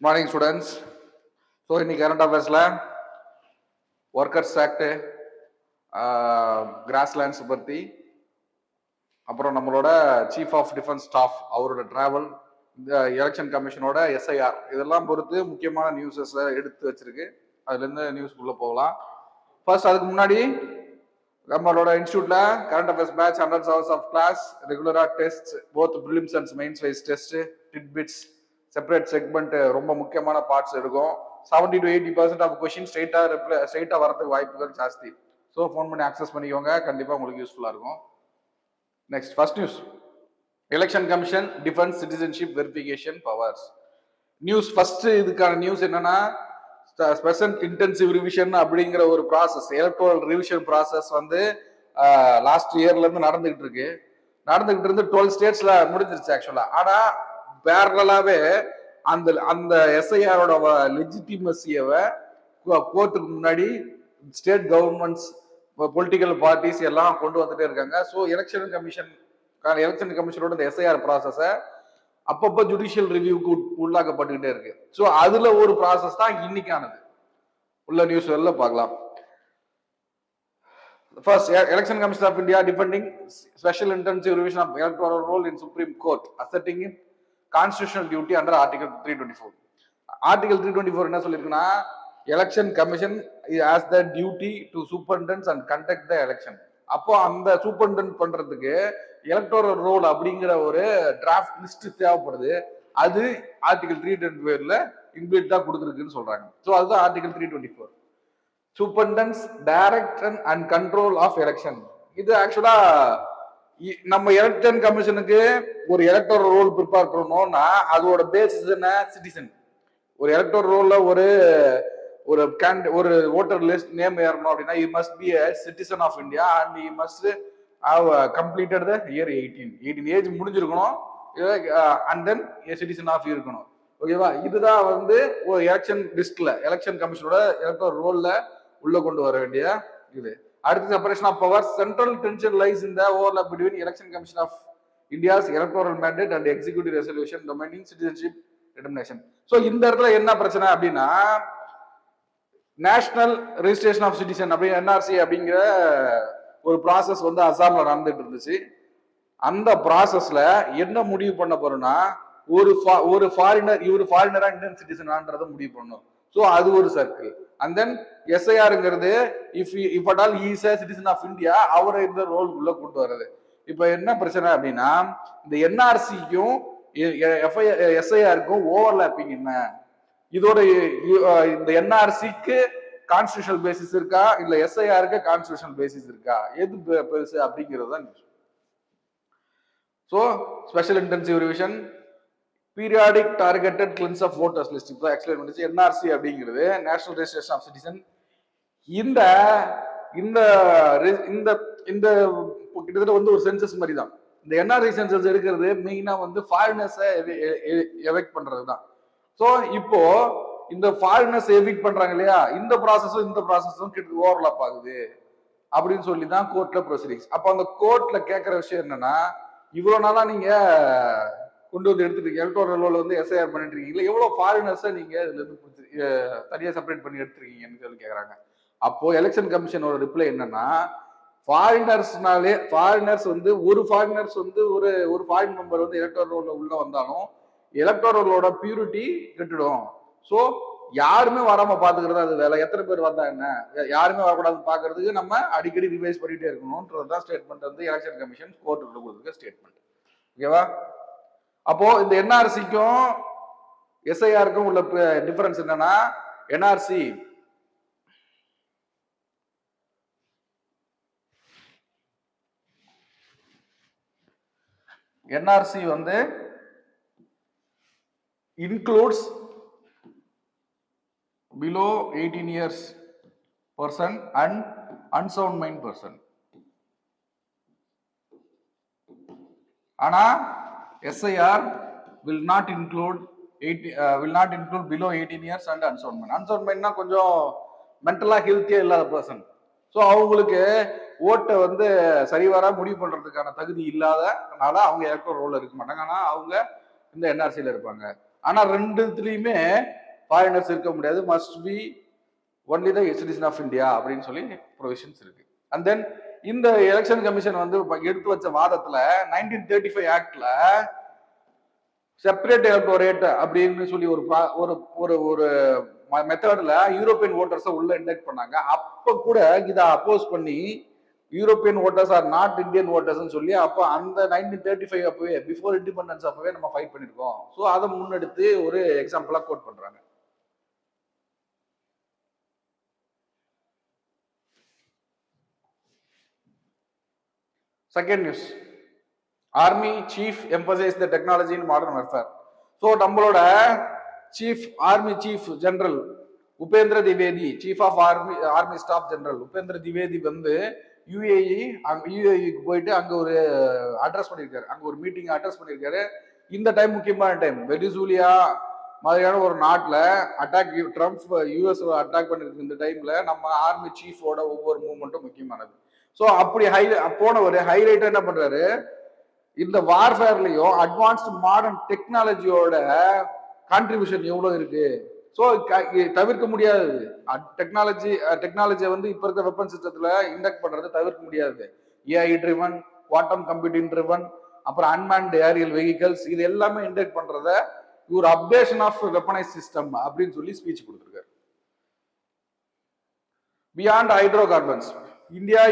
Morning students. So இன்னைக்கு current அஃபேர்ஸில் workers act, grasslands பற்றி, அப்புறம் நம்மளோட சீஃப் ஆஃப் டிஃபென்ஸ் ஸ்டாஃப் அவரோட டிராவல், இந்த எலெக்ஷன் கமிஷனோட எஸ்ஐஆர் இதெல்லாம் பொறுத்து முக்கியமான நியூஸஸ் எடுத்து வச்சிருக்கு. அதுலேருந்து நியூஸ்க்குள்ளே போகலாம். ஃபர்ஸ்ட் அதுக்கு முன்னாடி நம்மளோட இன்ஸ்டியூட்ல current affairs batch 100 hours of class, ரெகுலரா test, both prelims and mains wise test, tidbits, separate segment, ரொம்ப முக்கியமான பார்ட்ஸ் இருக்கும். 70 to 80% ஆஃப் கொஸ்டின் ஸ்ட்ரெயிட்டா வரதுக்கு வாய்ப்புகள் ஜாஸ்தி. ஸோ ஃபோன் பண்ணி ஆக்சஸ் பண்ணிக்கோங்க, கண்டிப்பா உங்களுக்கு யூஸ்ஃபுல்லா இருக்கும். Next first news, election commission defence citizenship verification powers. News first இதுக்கான நியூஸ் என்னன்னா, ஸ்பெஷல் இன்டென்சிவ் ரிவிஷன் அப்படிங்கிற ஒரு ப்ராசஸ், எலக்ட்ரல் ரிவிஷன் ப்ராசஸ் வந்து லாஸ்ட் இயர்ல இருந்து நடந்துகிட்டு இருந்து 12 ஸ்டேட்ஸ்ல முடிஞ்சிருச்சு ஆக்சுவலா. ஆனா பேரலாவே அந்த எஸ்ஐஆரோட லெஜிட்டிமசியவை கோர்ட்டுக்கு முன்னாடி ஸ்டேட் கவர்மெண்ட்ஸ், பொலிட்டிக்கல் பார்ட்டிஸ் எல்லாம் கொண்டு வந்துட்டே இருக்காங்க. ஸோ எலெக்ஷன் கமிஷனோட இந்த எஸ்ஐஆர் ப்ராசஸை அப்பப்போ ஜுடிஷியல் ரிவ்யூக்கு உள்ளாக்கப்பட்டுக்கிட்டே இருக்கு. ஸோ அதுல ஒரு ப்ராசஸ் தான் இன்னைக்கானது. உள்ள நியூஸ் எல்லாம் பார்க்கலாம். First, Election Commission of India defending special intensive revision of electoral roll in Supreme Court, asserting it constitutional duty under Article 324. Article 324 என்ன சொல்லிருக்குன்னா, election commission has the duty to superintend and conduct the election. அப்போ அந்த superintendent பண்றதுக்கு electoral role அப்படிங்கிற ஒரு draft list தேவைப்படுது. அது article 324ல inbuilt தான் கொடுத்துருக்குன்னு சொல்றாங்க. ஸோ அதுதான் article 324, superintendence direction and control of election. இது ஆக்சுவலா நம்ம எலெக்ஷன் கமிஷனுக்கு ஒரு எலக்டோரல் ரோல் ப்ரிப்பேர் பண்ணணும்னா அதோட பேசிஸ் என்ன? சிட்டிசன். ஒரு எலக்டோரல் ரோல்ல ஒரு ஓட்டர் லிஸ்ட் நேம் ஏறணும் அப்படின்னா he must be a citizen of India and he must have completed the year 18 age முடிஞ்சிருக்கணும், and then a citizen of இருக்கணும். ஓகேவா? இதுதான் வந்து ஒரு எலெக்ஷன் லிஸ்ட்ல எலெக்ஷன் கமிஷனோட எலக்டோரல் ரோல்ல உள்ள கொண்டு வர வேண்டிய இது. அடுத்து separation of powers. Central tension lies in the overlap between election commission of India's electoral mandate and executive resolution domain in citizenship determination. So இந்த இடத்துல என்ன பிரச்சனை அப்படின்னா, நேஷனல் ரெஜிஸ்ட்ரேஷன் ஆஃப் சிட்டிசன் அப்படி என்ஆர்சி அப்படிங்கிற ஒரு ப்ராசஸ் வந்து அசாம்ல நடந்துட்டு இருந்துச்சு. அந்த ப்ராசஸ்ல என்ன முடிவு பண்ண போறோம்னா, ஒரு ஃபாரினர், இவர் ஃபாரினரா இந்தியன் சிட்டிசனான்றத முடிவு பண்ணணும். ஸோ அது ஒரு சர்க்கிள். அண்ட் தென் எஸ்ஐஆருங்கிறது if at all is a citizen of India, அவரை இந்த ரோல்குள்ள கொண்டு வர்றது. இப்ப என்ன பிரச்சனை அப்படின்னா, இந்த என்ஆர்சிக்கும் எஸ்ஐஆருக்கும் ஓவர்லாப்பிங் என்ன? இதோட இந்த என்ஆர்சிக்கு கான்ஸ்டிடியூஷனல் பேசிஸ் இருக்கா, இல்ல எஸ்ஐஆருக்கு கான்ஸ்டிடியூஷனல் பேசிஸ் இருக்கா, எது பெருசு அப்படிங்கிறது தான் news. So special intensive revision, periodic targeted cleanse of voters list இப்போ எக்ஸ்பிளைன் பண்ணிச்சு. என்ஆர்சி அப்படிங்கிறது நேஷனல் ரெஜிஸ்ட்ரேஷன் ஆஃப் சிட்டிசன். இந்த இந்த இந்த கிட்டத்தட்ட வந்து ஒரு சென்சஸ் மாதிரி தான். இந்த என்ஆர்சி சென்சஸ் எடுக்கிறது மெயினா வந்து ஃபாரினர்ஸை எவெக்ட் பண்றது தான். ஸோ இப்போ இந்த ஃபாரினர்ஸ் எவிக்ட் பண்றாங்க இல்லையா, இந்த ப்ராசஸும் கிட்ட ஓவர்லாப் ஆகுது அப்படின்னு சொல்லி தான் கோர்ட்ல ப்ரொசீடிங்ஸ். அப்போ அந்த கோர்ட்ல கேட்கிற விஷயம் என்னன்னா, இவ்வளவு நாளா நீங்க கொண்டு வந்து எடுத்துட்டு எலக்டோரல் ரோல் வந்து எஸ்ஐஆர் பண்ணிட்டு இருக்கீங்களா, எவ்வளவு ஃபாரினர்ஸை நீங்க இதுல இருந்து தனியா செப்பரேட் பண்ணி எடுத்துருக்கீங்கன்னு சொல்லி கேட்கறாங்க. அப்போ எலெக்ஷன் கமிஷனோட ரிப்ளை என்னன்னா, ஃபாரினர்ஸ் வந்து ஒரு ஃபாரின் மெம்பர் வந்து எலக்டோரல் ரோல்ல உள்ள வந்தாலும் எலக்டோரலோட பியூரிட்டி கெட்டுடும். ஸோ யாருமே வராம பாத்துக்கிறது அது வேலை. எத்தனை பேர் வந்தா என்ன, யாருமே வரக்கூடாது பாக்குறதுக்கு நம்ம அடிக்கடி ரிவைஸ் பண்ணிட்டே இருக்கணும்ன்றதுதான் ஸ்டேட்மெண்ட் வந்து எலெக்ஷன் கமிஷன் கோர்ட்டுக்குள்ள கொடுத்துருக்க ஸ்டேட்மெண்ட். ஓகேவா? அப்போ இந்த என்ஆர்சிக்கும் எஸ்ஐஆருக்கும் உள்ள டிஃபரன்ஸ் என்னன்னா, என்ஆர்சி வந்து includes below 18 years person and unsound mind person. ஆனா SIR will not include below 18 years and unsound mind. Unsound mindனா கொஞ்சம் மென்டலா ஹெல்த்தியா இல்லாத பர்சன். ஸோ அவங்களுக்கு ஓட்டை வந்து சரிவரா முடிவு பண்றதுக்கான தகுதி இல்லாதனால அவங்க எலக்டோரல் ரோல்ல இருக்க மாட்டாங்க. ஆனா அவங்க இந்த என்ஆர்சியில இருப்பாங்க. ஆனா ரெண்டுத்துலயுமே ஃபாரினர்ஸ் இருக்க முடியாது, must be only the citizen of India அப்படின்னு சொல்லி ப்ரொவிஷன்ஸ் இருக்கு. அண்ட் தென் இந்த எலெக்ஷன் கமிஷன் வந்து எடுத்து வச்ச வாதத்துல 1935 ஆக்ட்ல செப்பரேட் எலக்டோரேட் அப்படின்னு சொல்லி ஒரு ஒரு ஒரு மெத்தட்ல யூரோப்பியன் ஓட்டர்ஸை உள்ள இன்டெக்ட் பண்ணாங்க. அப்ப கூட இதை அப்போஸ் பண்ணி European voters R not Indian voters சொல்லி அப்போ அந்த 1935 அப்பவே பிஃபோர் இண்டிபெண்டன்ஸ் அப்பவே நம்ம ஃபைட் பண்ணிருக்கோம். ஸோ அதை முன்னெடுத்து ஒரு எக்ஸாம்பிளா கோட் பண்றாங்க. Second news, army chief emphasise the technology in modern warfare. So நம்மளோட chief army chief general Upendra Dwivedi, chief of army staff general Upendra Dwivedi வந்து யுஏஇக்கு போயிட்டு அங்க ஒரு அட்ரஸ் பண்ணியிருக்காரு, அங்க ஒரு மீட்டிங் அட்ரஸ் பண்ணியிருக்காரு. இந்த டைம் முக்கியமான டைம், வெனிசூலியா மாதிரியான ஒரு நாட்டில் அட்டாக், ட்ரம்ப் யூஎஸ் அட்டாக் பண்ணிருக்கு. இந்த டைம்ல நம்ம ஆர்மி சீஃபோட ஒவ்வொரு மூவ்மெண்ட்டும் முக்கியமானது. ஸோ அப்படி போனவர் ஹைலைட்டா என்ன பண்றாரு, இந்த வார்ஃபேர்லயும் அட்வான்ஸ்டு மாடர்ன் டெக்னாலஜியோட கான்ட்ரிபியூஷன் எவ்வளவு இருக்கு. ஸோ தவிர்க்க முடியாது. டெக்னாலஜியை வந்து இப்ப இருக்க வெப்பன் சிஸ்டத்துல இண்டக்ட் பண்றது தவிர்க்க முடியாது. AI driven, quantum computing driven, அப்புறம் அன்மேன்ட் ஏரியல் வெஹிக்கல்ஸ், இது எல்லாமே இண்டக்ட் பண்றத ஒரு அப்டேஷன் ஆஃப் வெப்பனைஸ் சிஸ்டம் அப்படின்னு சொல்லி ஸ்பீச் கொடுத்துருக்காரு. Beyond hydro carbons, India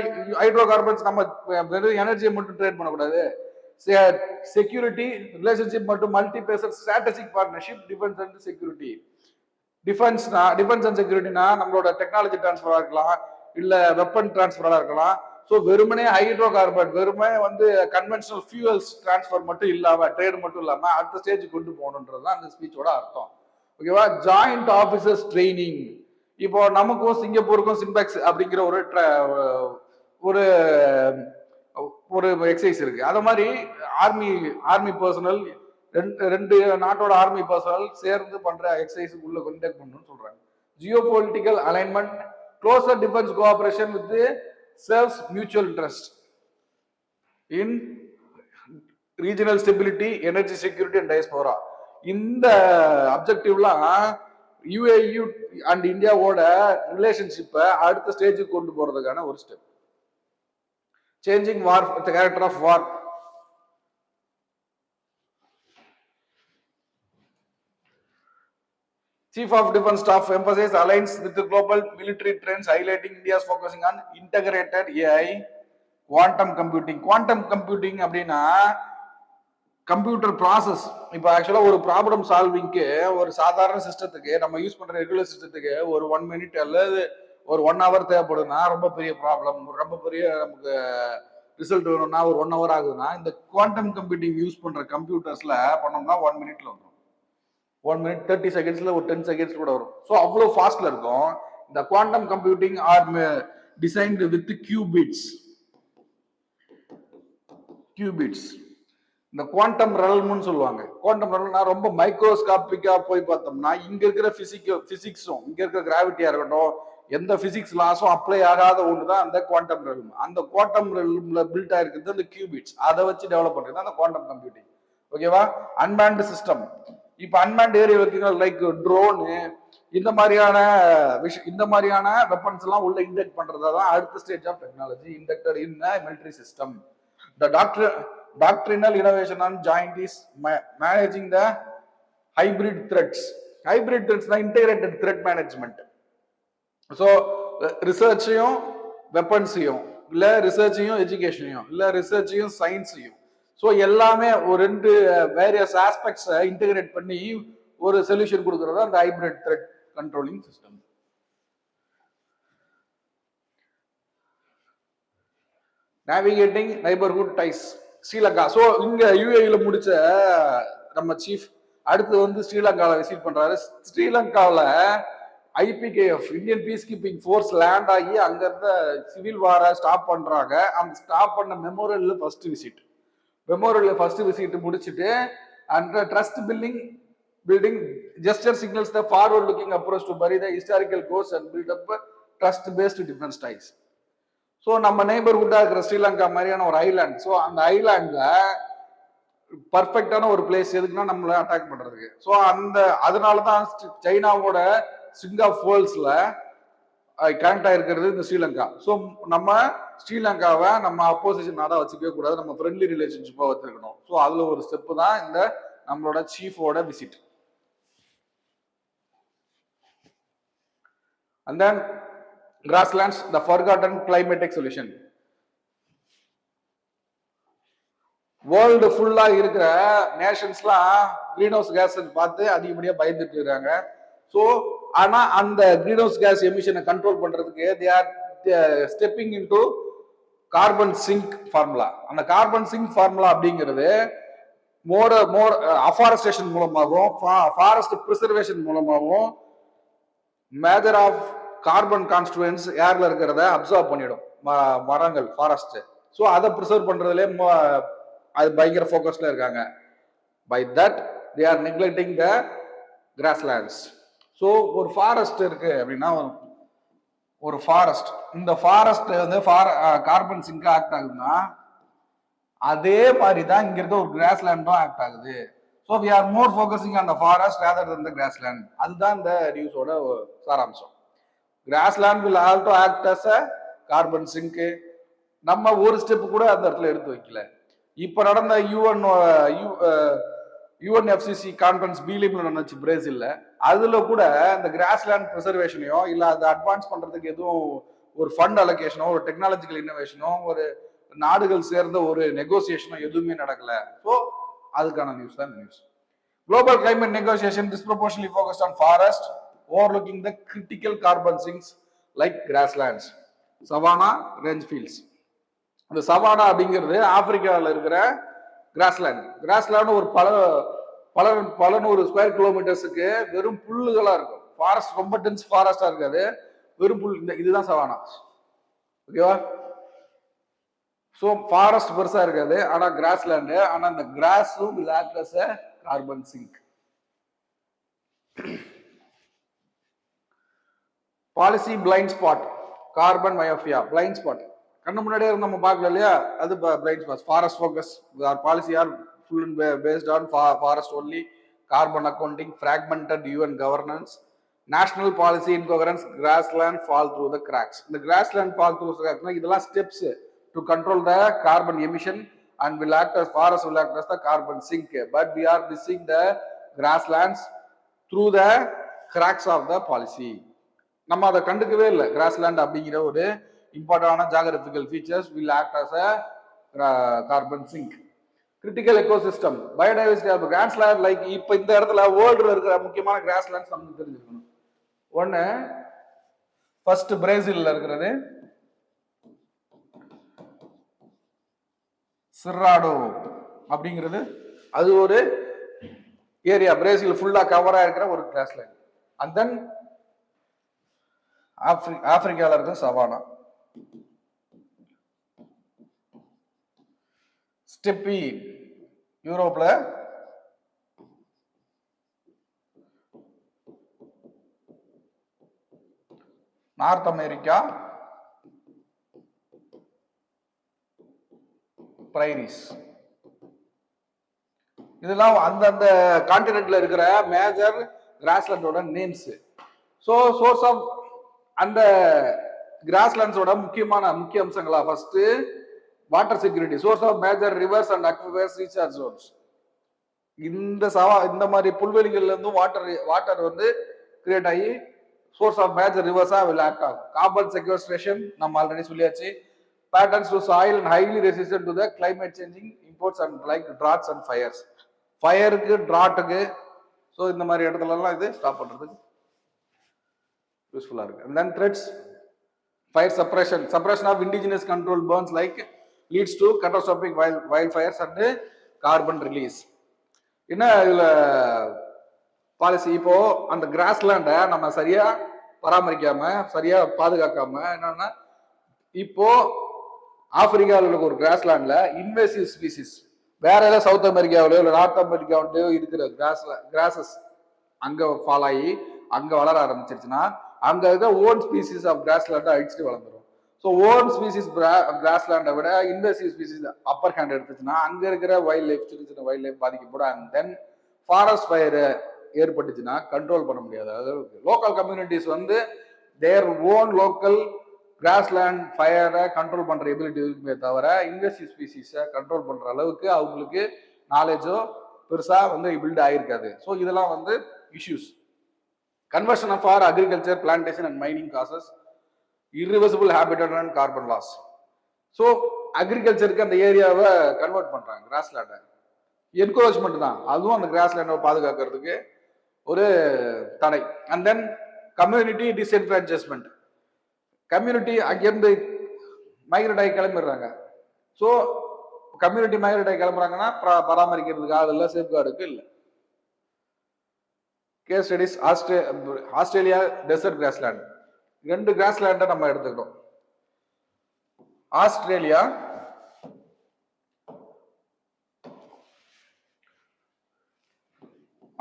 hydro carbons நம்ம வெறும் எனர்ஜியை மட்டும் ட்ரேட் பண்ணக்கூடாது. செக்யூரிட்டி ரிலேஷன்ஷிப் மற்றும் multifaceted strategic partnership, defence and security. Defence and செக்யூரிட்டினா நம்மளோட டெக்னாலஜி டிரான்ஸ்ஃபரா இருக்கலாம், இல்ல வெப்பன் டிரான்ஸ்ஃபரா இருக்கலாம். ஸோ வெறுமனே ஹைட்ரோ கார்பன், வெறுமே வந்து கன்வென்ஷனல் ஃபியூவல்ஸ் டிரான்ஸ்ஃபர் மட்டும் இல்லாம, ட்ரேட் மட்டும் இல்லாம அடுத்த ஸ்டேஜ் கொண்டு போகணுன்றதுதான் அந்த ஸ்பீச்சோட அர்த்தம். ஓகேவா? Joint officers training. இப்போ நமக்கும் சிங்கப்பூருக்கும் சிம்பெக்ஸ் அப்படிங்கிற ஒரு ஒரு எக்ஸசைஸ் இருக்கு. அது மாதிரி ஆர்மி பர்சனல், ரெண்டு நாட்டோட ஆர்மி பர்சனல் சேர்ந்து பண்ற எக்ஸசைஸ் உள்ள கண்டக்ட் பண்ணணும்னு சொல்றாங்க. Geo political alignment, closer defence cooperation with serves mutual interest in regional stability, energy security and diaspora. இந்த அப்ஜெக்டிவ்லாம் யுஏஇ அண்ட் இந்தியாவோட ரிலேஷன்ஷிப்பை அடுத்த ஸ்டேஜுக்கு கொண்டு போறதுக்கான ஒரு step. Changing war, character of war. Chief of Defense Staff emphasizes alliance with the global military trends, highlighting India's focusing on integrated AI, quantum computing. Quantum computing அப்படின்னா கம்ப்யூட்டர் ப்ராசஸ். இப்போ ஆக்சுவலா ஒரு ப்ராப்ளம் சால்விங்க்கு ஒரு சாதாரண சிஸ்டத்துக்கு நம்ம யூஸ் பண்ற regular சிஸ்டத்துக்கு ஒரு 1 minute அல்லது ஒரு 1 ஹவர் தேவைப்படுதுன்னா, ரொம்ப பெரிய ப்ராப்ளம், ரொம்ப பெரிய நமக்கு ரிசல்ட் வேணும்னா ஒரு 1 ஹவர் ஆகுதுன்னா, இந்த குவாண்டம் கம்ப்யூட்டிங் யூஸ் பண்ற கம்ப்யூட்டர்ஸ்ல பண்ணோம்னா 1 மினிட்ல வந்துடும். 1 மினிட் 30 செகண்ட்ஸ்ல ஒரு 10 செகண்ட்ஸ் கூட வரும். ஸோ அவ்வளோ ஃபாஸ்ட்ல இருக்கும். இந்த quantum computing are designed with qubits. இந்த குவாண்டம் ரெல்ம்னு சொல்லுவாங்க. குவாண்டம் ரெல்ம்னா ரொம்ப மைக்ரோஸ்காபிக்கா போய் பார்த்தோம்னா இங்க இருக்கிற பிசிக்ஸும் இங்க இருக்கிற கிராவிட்டியா இருக்கட்டும், எந்த பிசிக்ஸ் லாஸும் அப்ளை ஆகாத ஒண்ணுதான் அந்த குவாண்டம் ரெல்ம். அந்த குவாண்டம் ரெல்ம்ல பில்ட் ஆயிருக்கிறது அந்த கியூபிட்ஸ். அதை வச்சு டெவலப் பண்றது அந்த குவாண்டம் கம்ப்யூட்டிங். ஓகேவா? Unmanned system. இப்ப unmanned aerial vehicle like drone, இந்த மாதிரியான வெப்பன்ஸ் எல்லாம் உள்ள இன்டெக்ட் பண்றதுதான் அடுத்த stage of technology inducted in military system. The doctrinal innovation on joint is managing the hybrid threats. Hybrid threats na integrated threat management. So research-ஐயும் வெப்பன்ஸையும், இல்ல ரிசர்ச்சையும் எஜுகேஷனையும், இல்ல ரிசர்ச்சையும் சயின்ஸையும், so எல்லாமே ஒரு 2 வேரியஸ் ஆஸ்பெக்ட்ஸை இன்டெகிரேட் பண்ணி ஒரு சொல்யூஷன் கொடுக்கறது அந்த hybrid threat controlling system. Navigating neighbourhood ties, Sri Lanka. So இங்க யூஏஇல முடிச்ச நம்ம சீஃப் அடுத்து வந்து ஸ்ரீலங்காவில் விசிட் பண்றாரு. ஸ்ரீலங்காவில் IPKF, Indian piece keeping force land ஆகி அங்க இருந்த சிவில் வாரை ஸ்டாப் பண்றாங்க. அந்த ஸ்டாப் பண்ண மெமோரியல் ஃபர்ஸ்ட் விசிட் முடிச்சுட்டு அந்த trust building gesture signals the forward looking approach to bury the historical course and build up trust based defence ties. So நம்ம நெய்பர்ஹுட்டா இருக்கிற ஸ்ரீலங்கா மாதிரியான ஒரு ஐலாண்ட். ஸோ அந்த ஐலாண்ட்ல பர்ஃபெக்டான ஒரு பிளேஸ் எதுக்குன்னா நம்மள அட்டாக் பண்றதுக்கு. ஸோ அதனாலதான் சைனாவோட ஸ்ட்ரிங் ஆஃப் வேர்ல்ட்ஸ்ல கனெக்ட் ஆயிருக்கிறது இந்த ஸ்ரீலங்கா. ஸோ நம்ம ஸ்ரீலங்காவை நம்ம அப்போசிஷன் நாடா வச்சுக்கவே கூடாது, நம்ம ஃப்ரெண்ட்லி ரிலேஷன்ஷிப்பா வச்சிருக்கணும். ஸோ அதுல ஒரு ஸ்டெப் தான் இந்த நம்மளோட சீஃபோட visit. And then grasslands, the forgotten climatic solution. World ஃபுல்லா இருக்கிற நேஷன்ஸ்லாம் கிரீன் ஹவுஸ் கேஸ் பார்த்து அதிகப்படியா பயந்துட்டு இருக்காங்க. ஸோ ஆனா அந்த கிரீன் ஹவுஸ் கேஸ் எமிஷனை கண்ட்ரோல் பண்றதுக்கு they are stepping into carbon sink formula. அந்த கார்பன் சிங்க் ஃபார்முலா அப்படிங்கிறது மோர் அஃபாரஸ்டேஷன் மூலமாகவும் ஃபாரஸ்ட் ப்ரிசர்வேஷன் மூலமாகவும் மேஜர் ஆஃப் கார்பன் கான்ஸ்டுவன்ஸ் ஏர்ல இருக்கிறத அப்சர்வ் பண்ணிடும் மரங்கள் ஃபாரஸ்ட். ஸோ அதை ப்ரிசர்வ் பண்றதுல அது பயங்கர ஃபோக்கஸ்ல இருக்காங்க. By that they are neglecting the grasslands. So ஒரு ஃபாரஸ்ட் இருக்கு அப்படின்னா ஒரு ஃபாரஸ்ட், இந்த ஃபாரஸ்ட் வந்து கார்பன் சிங்கா ஆக்ட் ஆகுதுன்னா அதே மாதிரி தான் இங்க இருக்க ஒரு கிராஸ்லேண்டும் ஆக்ட் ஆகுது. So we are more focusing on the forest rather than the grassland. அதுதான் இந்த நியூஸோட சாராம்சம். Grassland will also act as a carbon sink. நம்ம ஒரு ஸ்டெப் கூட அந்த இடத்துல எடுத்து வைக்கல. இப்ப நடந்த யுஎன்எஃப்சிசி கான்ஃபரன்ஸ் பீலிம்ல நடந்துச்சு பிரேசில்ல. அதுல கூட இந்த கிராஸ்லேண்ட் ப்ரிசர்வேஷனையோ இல்ல அதை அட்வான்ஸ் பண்றதுக்கு எதுவும் ஒரு ஃபண்ட் அலோகேஷனோ ஒரு டெக்னாலஜிக்கல் இன்னோவேஷனோ ஒரு நாடுகள் சேர்ந்த ஒரு நெகோசியேஷனோ எதுவுமே நடக்கல. ஸோ அதுக்கான நியூஸ் தான் news. Global climate negotiation disproportionately focused on forest overlooking the critical carbon sinks like grasslands, savanna, range fields. அந்த சவானா அப்படிங்கிறது ஆப்பிரிக்காவில் இருக்கிற கிராஸ்லேண்ட். கிராஸ்லேண்ட் ஒரு பல நூறு ஸ்கொயர் கிலோமீட்டர்ஸுக்கு வெறும் புல்லுகளா இருக்கும். ஃபாரஸ்ட் ரொம்ப டென்ஸ் ஃபாரஸ்டா இருக்காது, வெறும் புல். இதுதான் சவானா. ஓகேவா? ஸோ ஃபாரஸ்ட் பெருசா இருக்காது, ஆனா கிராஸ்லேண்டு. ஆனா அந்த கிராஸும் will act as a carbon sink. Policy blind spot, carbon myopia blind spot. கண்ணு முன்னாடியே நம்ம பார்க்கல இல்லையா, அது blind spot. Forest focus or policy are full and based on forest only, carbon accounting, fragmented UN governance, national policy incoherence, grassland fall through the cracks. இந்த grassland fall through கிராக்ஸ்னா இதெல்லாம் steps to control the carbon emission and will act as forest will act as the carbon sink, but we are missing the grasslands through the cracks of the policy. நம்ம அதை கண்டுக்கவே இல்லை. Grassland அப்படிங்கிற ஒரு இம்பார்ட்டன்டான geographical features will act as a carbon sink. Critical ecosystem, biodiversity of grassland. Like இப்போ இந்த இடத்துல வேர்ல்டுல இருக்கிற முக்கியமான கிராஸ்லேண்ட்ஸ் நமக்கு தெரிஞ்சுக்கணும். ஒன்னு ஃபர்ஸ்ட் பிரேசில்ல இருக்கிறது சிர்ராடோ அப்படிங்கிறது. அது ஒரு ஏரியா பிரேசில் ஃபுல்லா கவரா இருக்கிற ஒரு கிராஸ்லேண்ட். அண்ட் தென் ஆப்பிரிக்கால இருக்க சவானா, ஸ்டெப்பி யூரோப்ல, நார்த் அமெரிக்கா பிரைரிஸ். இதெல்லாம் அந்தந்த கான்டினென்ட்ல இருக்கிற மேஜர் கிராஸ்லேண்டோட நேம்ஸ். ஸோ சோர்ஸ் ஆஃப் அந்த கிராஸ்லேண்ட்ஸோட முக்கிய அம்சங்களா first water security, source of major rivers and aquifers, recharge zones. இந்த மாதிரி புல்வெளிகள்ல இருந்தும் வாட்டர் வந்து கிரியேட் ஆகி சோர்ஸ் ஆஃப் மேஜர் ரிவர்ஸா வில் ஆக்ட் ஆகும். கார்பன் செக்வஸ்ட்ரேஷன் நம்ம ஆல்ரெடி சொல்லியாச்சு. Patterns to soil and highly resistant to the climate changing imports and like droughts and fires. ஃபயருக்கு ட்ராட்டுக்கு, ஸோ இந்த மாதிரி இடத்துலலாம் இது ஸ்டாப் பண்ணுறதுக்கு யூஸ்ஃபுல்லாக இருக்கு. And then threats, fire suppression of indigenous control burns like leads to catastrophic wild fires and carbon release. என்ன இதில் பாலிசி? இப்போ அந்த கிராஸ்லேண்டை நம்ம சரியா பராமரிக்காம சரியா பாதுகாக்காம என்னன்னா, இப்போ ஆப்பிரிக்காவில் இருக்க ஒரு கிராஸ்லேண்ட்ல இன்வேசிவ் ஸ்பீசிஸ் வேற ஏதாவது சவுத் அமெரிக்காவிலயோ இல்லை நார்த் அமெரிக்காவிலயோ இருக்கிற கிராசஸ் அங்க ஃபால் ஆகி அங்க வளர ஆரம்பிச்சிருச்சுன்னா அங்க இருக்க ஓன் ஸ்பீசிஸ் ஆஃப் கிராஸ்லேண்டை அழிச்சுட்டு வளர்ந்துடும். ஸோ ஸோ ஓன் ஸ்பீசிஸ் கிராஸ்லேண்டை விட இன்வெசிவ் ஸ்பீசிஸ் அப்பர் ஹேண்ட் எடுத்துச்சுன்னா அங்க இருக்கிற வைல்ட் லைஃப், சின்ன சின்ன வைல்ட் லைஃப் பாதிக்கப்படும். அண்ட் தென் ஃபாரஸ்ட் ஃபயர் ஏற்பட்டுச்சுன்னா கண்ட்ரோல் பண்ண முடியாது. அதாவது லோக்கல் கம்யூனிட்டிஸ் வந்து தேர் ஓன் லோக்கல் கிராஸ்லேண்ட் ஃபயரை கண்ட்ரோல் பண்ற எபிலிட்டி இருக்குமே தவிர இன்வெசிவ் ஸ்பீசிஸை கண்ட்ரோல் பண்ற அளவுக்கு அவங்களுக்கு நாலேஜோ பெருசா வந்து பில்ட் ஆகிருக்காது. ஸோ இதெல்லாம் வந்து issues. Conversion of for agriculture, plantation and mining causes irreversible habitat and carbon loss. So அக்ரிகல்ச்சருக்கு அந்த ஏரியாவை கன்வெர்ட் பண்றாங்க கிராஸ்லேண்டை. என்கரேஜ்மெண்ட் தான் அதுவும் அந்த கிராஸ்லேண்டை பாதுகாக்கிறதுக்கு ஒரு தடை. And then community disenfranchisement. Community அங்கிருந்து மைக்ரேட் ஆகி கிளம்பிடுறாங்க. ஸோ கம்யூனிட்டி மைக்ரேட் ஆகி கிளம்புறாங்கன்னா பராமரிக்கிறதுக்கு ஆள் இல்லை, சேஃப்கார்டுக்கு இல்லை. Case studies Australia desert grassland. 2 கிராஸ்லேண்டை நம்ம எடுத்துக்கிட்டோம். ஆஸ்திரேலியா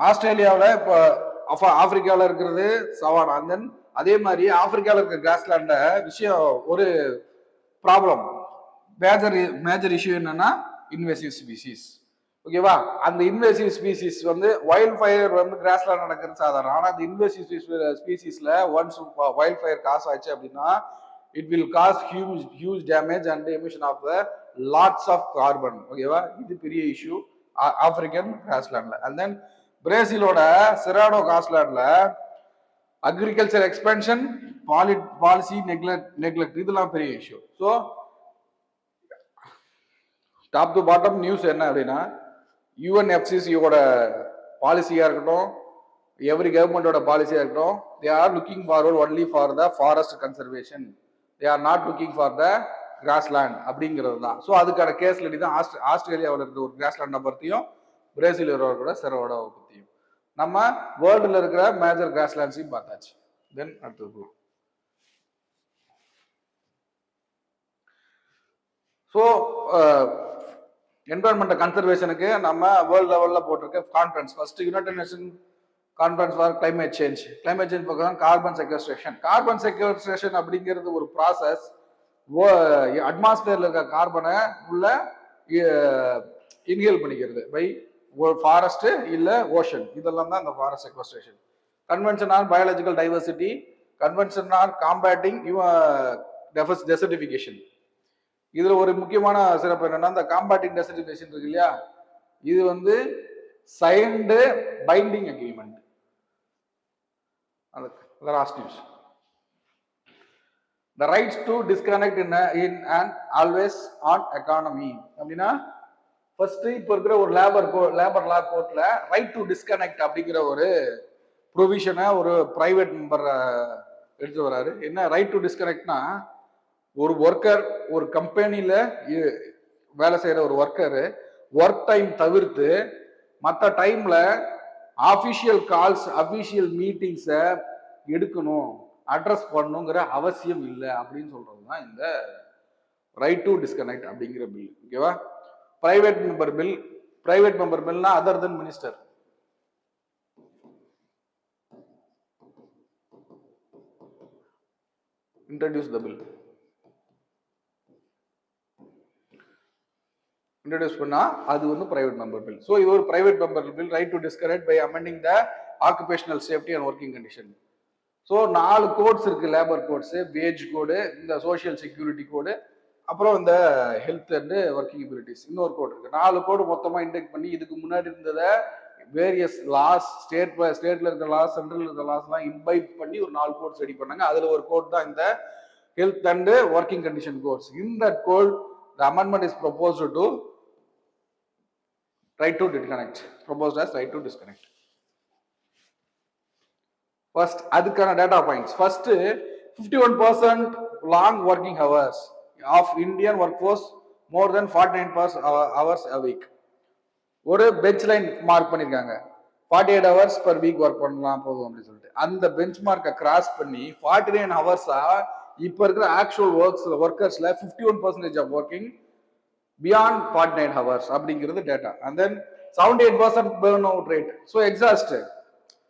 ஆஸ்திரேலியாவில் இப்போ ஆப்பிரிக்காவில் இருக்கிறது சவானா. தென் அதே மாதிரி ஆப்பிரிக்காவில் இருக்கிற கிராஸ்லேண்ட விஷயம் ஒரு ப்ராப்ளம், மேஜர் இஷ்யூ என்னன்னா இன்வெசிவ் ஸ்பீசிஸ். ஓகேவா? அந்த இன்வெசிவ் ஸ்பீசிஸ் வந்து வைல்ட் ஃபயர் வந்து கிராஸ்லேண்ட் நடக்கிறது சாதாரணம். ஆனால் அந்த இன்வெசிவ் ஸ்பீசிஸ்ல ஒன்ஸ் வைல்ட் ஃபயர் காசு ஆச்சு அப்படின்னா it will cause huge damage and emission of the lots of carbon. ஓகேவா? இது பெரிய இஷ்யூ ஆப்பிரிக்கன் கிராஸ்லேண்ட்ல. அண்ட் தென் பிரேசிலோட செராடோ கிராஸ்லேண்ட்ல அக்ரிகல்ச்சர் எக்ஸ்பென்ஷன், பாலிசி நெக்லெக்ட் இதெல்லாம் பெரிய issue. So top to bottom news என்ன அப்படின்னா, யுஎன்எஃப்சிசியோட பாலிசியா இருக்கட்டும், எவ்ரி கவர்மெண்டோட பாலிசியா இருக்கட்டும், they are looking forward only for the forest conservation, they are not looking for the grassland அப்படிங்கிறது தான். ஸோ அதுக்கான கேஸ் ஸ்டடி தான் ஆஸ்திரேலியாவில் இருக்கிற ஒரு கிராஸ்லேண்டை பற்றியும் பிரேசிலோட செரோட பற்றியும். நம்ம வேர்ல்டுல இருக்கிற மேஜர் கிராஸ்லேண்ட்ஸையும் பார்த்தாச்சு. தென் அடுத்தது ஸோ என்விரான்மெண்ட் கன்சர்வேஷனுக்கு நம்ம வேர்ல்ட் லெவல்ல போட்டிருக்க conference, first United nation conference for climate change பக்கம் கார்பன் செக்வஸ்ட்ரேஷன். கார்பன் செக்வஸ்ட்ரேஷன் அப்படிங்கிறது ஒரு ப்ராசஸ். அட்மாஸ்பியர்ல இருக்க கார்பனை உள்ள இன்ஹேல் பண்ணிக்கிறது பை ஃபாரஸ்ட் இல்ல ஓஷன். இதெல்லாம் தான் இந்த forest sequestration. Convention on biological diversity, convention on combating desertification. இதுல ஒரு முக்கியமான சிறப்பு என்னன்னா, இந்த காம்பேட்டிங் டெசர்டிஃபிகேஷன் இருக்கு இல்லையா, இது வந்து signed binding agreement. Last news, the rights to disconnect in and always on economy அப்படின்னா, ஃபர்ஸ்ட் இப்ப இருக்கிற ஒரு லேபர் லா கோர்ட்ல ரைட் டு டிஸ்கனெக்ட் அப்படிங்கிற ஒரு ப்ரொவிஷனை ஒரு பிரைவேட் மெம்பர் எடுத்து வராரு. என்ன ரைட் டு டிஸ்கனெக்ட்னா, ஒரு ஒர்க்கர் ஒரு கம்பெனியில வேலை செய்யற ஒரு ஒர்க்கர் ஒர்க் டைம் தவிர்த்து மற்ற டைம்ல ஆபிஷியல் கால்ஸ், அபிஷியல் மீட்டிங்ஸை எடுக்கணும், அட்ரஸ் பண்ணணுங்கிற அவசியம் இல்லை அப்படின்னு சொல்றதுதான் இந்த ரைட் டு டிஸ்கனெக்ட் அப்படிங்கிற பில். ஓகேவா? பிரைவேட் மெம்பர் பில்னா other than minister. Introduce the bill. Introduce பண்ணா அது வந்து பிரைவேட் மெம்பர் பில். ஸோ இது ஒரு private member bill, right to disconnect by amending the occupational safety and working condition. So 4 codes இருக்கு, labour codes, wage code, இந்த social security கோடு, அப்புறம் இந்த health and working abilities இன்னொரு கோடு இருக்கு. 4 கோடு மொத்தமா இன்டெக்ட் பண்ணி இதுக்கு முன்னாடி இருந்ததை வேரியஸ் லாஸ், ஸ்டேட்ல இருக்கிற லாஸ், சென்ட்ரல் இருக்கிற லாஸ் எல்லாம் இன்வைட் பண்ணி ஒரு 4 கோட்ஸ் ரெடி பண்ணாங்க. அதுல ஒரு கோட் தான் இந்த health and working condition codes. இந்த code the amendment is proposed to right to disconnect, proposed as right to disconnect. First adukana data points. First 51% long working hours of Indian workforce, more than 49 hours a week. ஒரு bench line mark பண்ணிருக்காங்க, 48 hours per week work பண்ணலாம் போதும் அப்படின்னு சொல்லிட்டு. அந்த bench மார்க்கை cross பண்ணி 49 hours-ஆ இப்ப இருக்கிற ஆக்சுவல் ஒர்க்கர்ஸ்ல 51% ஆஃப் ஒர்க்கிங் பியாண்ட் 49 hours அப்படிங்கிறது data. And then 78% burn out rate. So exhaust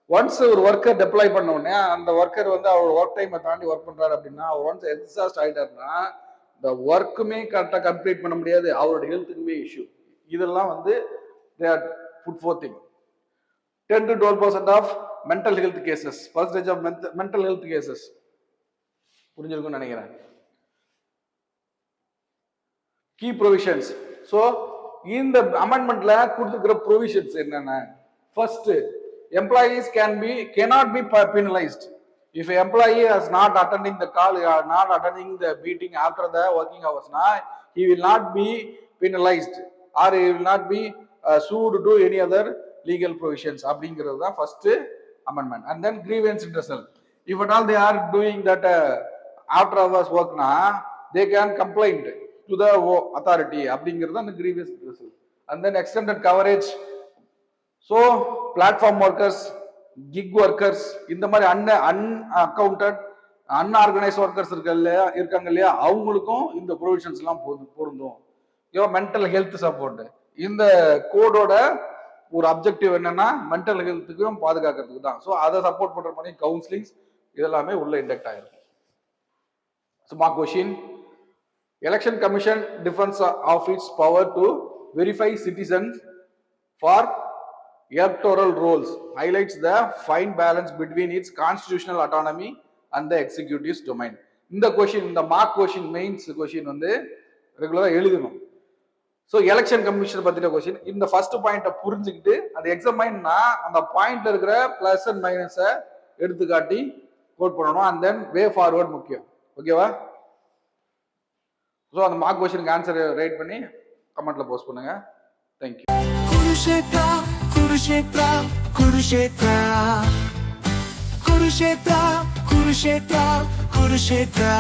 once ஒரு ஒர்க்கர் டெப்ளாய் பண்ண உடனே அந்த ஒர்க்கர் வந்து அவர் ஒர்க் டைமை தாண்டி ஒர்க் பண்றாரு அப்படின்னா அவர் ஒன்ஸ் எக்ஸாஸ்ட் ஆயிட்டாருன்னா இந்த ஒர்க்குமே கரெக்டாக கம்ப்ளீட் பண்ண முடியாது, அவரோட ஹெல்த்துக்குமே இஷ்யூ. இதெல்லாம் வந்து they are put forth thing. 10 to 12% of mental health cases, percentage of mental health cases. புரிஞ்சிருக்கும்னு நினைக்கிறேன். Key provisions. ஸோ இந்த அமெண்ட்மெண்ட்ல கொடுத்துருக்கிற ப்ரொவிஷன்ஸ் என்னென்ன? First, employees cannot be penalized if an employee is not attending the call or not attending the meeting after the working hours. He will not be penalized or he will not be sued to any other legal provisions. அப்படிங்கிறது தான் first amendment. And then grievance redressal. If at all they are doing that after hours work na, they can complain to the authority. அப்படிங்கிறது அந்த grievance redressal. And then extended coverage. So platform workers, kick workers, இந்த மாதிரி unaccounted unorganise workers இருக்காங்க இல்லையா, அவங்களுக்கும் இந்த provisions எல்லாம் பொருந்தும். Mental health support. இந்த கோடோட ஒரு அப்ஜெக்டிவ் என்னன்னா மென்டல் ஹெல்த்துக்கும் பாதுகாக்கிறதுக்கு தான். ஸோ அதை சப்போர்ட் பண்ற மாதிரி கவுன்சிலிங்ஸ் இதெல்லாமே உள்ள இண்டக்ட் ஆயிருக்கும். Mark question. Election commission defence of its power to verify citizens for electoral roles highlights the fine balance between its constitutional autonomy and the executive's domain. இந்த கொஸ்டின், இந்த mark question, mains question வந்து ரெகுலரா எழுதணும். So election commission பத்தின question. இந்த first பாயிண்ட்டை புரிஞ்சுக்கிட்டு அது எக்ஸாமைன்னா அந்த பாயிண்ட்ல இருக்கிற பிளஸ் அண்ட் மைனஸை எடுத்துக்காட்டி கோட் பண்ணணும். அண்ட் தென் வே ஃபார்வர்ட் முக்கியம். ஓகேவா? ஸோ அந்த மார்க் கொஸ்டினுக்கு ஆன்சர் ரைட் பண்ணி கமெண்ட்ல போஸ்ட் பண்ணுங்க. Thank you. Kurukshetra, Kurukshetra, Kurukshetra, Kurukshetra, Kurukshetra, Kurukshetra.